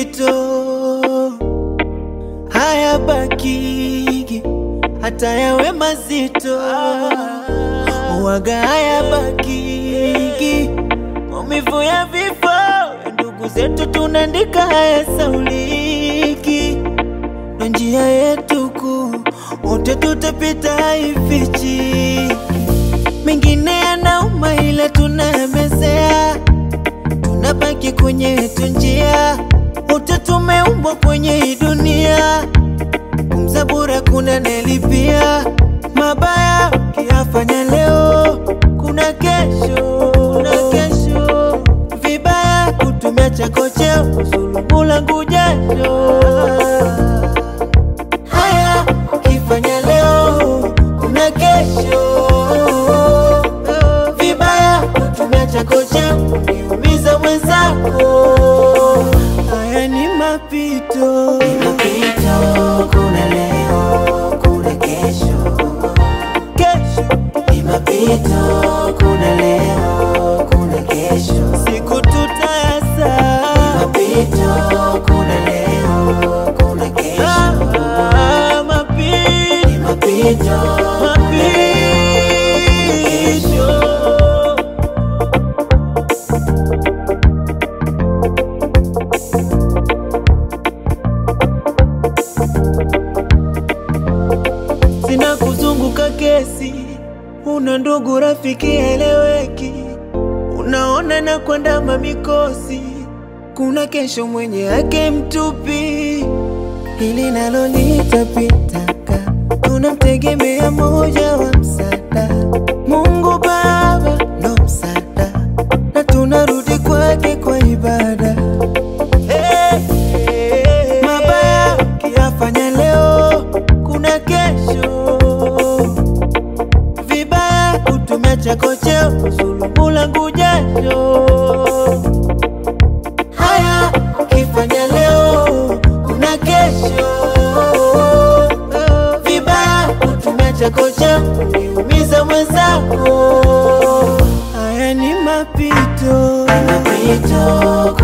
Mapito haya bakigi hata yawe mazito, waga haya bakigi. Maumivu ya vifo ya ndugu zetu tunaandika haya sauliki. Na njia yetu kuu wote tutapita haifichi. Mengine yanauma ila tunayamezea, tunabaki kwenye yetu njia. Wote tumeumbwa kwenye hii dunia, kumzabura kuna nelipia. Mabaya ukiyafanya leo kuna kesho, vibaya kutumia chako cheo kusulubu langu jasho. Haya ukifanya leo kuna kesho, vibaya kutumia chako cheo kuniumiza mwenzako. Haya ni mapito, kuna leo, kuna kesho. Ni mapito, kuna leo, kuna kesho. siku tutayasa. Ni mapito, kuna leo, kuna kesho. Mapito, Ni mapito, mapito. Sina kuzunguka kesi, una ndugu rafiki eleweki. Unaona na kuandama mikosi, kuna kesho mwenye haki mtupi. Hili nalo litapitaka, tunamtegemea moja wa msaada, Mungu Baba ndo msaada, na tunarudi kwake kwa ibada. Mabaya ukiyafanya leo kuna kesho, vibaya kutumia chako cheo kusulubu langu jasho. Haya ukifanya leo kuna kesho, vibaya kutumia chako cheo kuniumiza mwenzako. Haya ni mapito, mapito.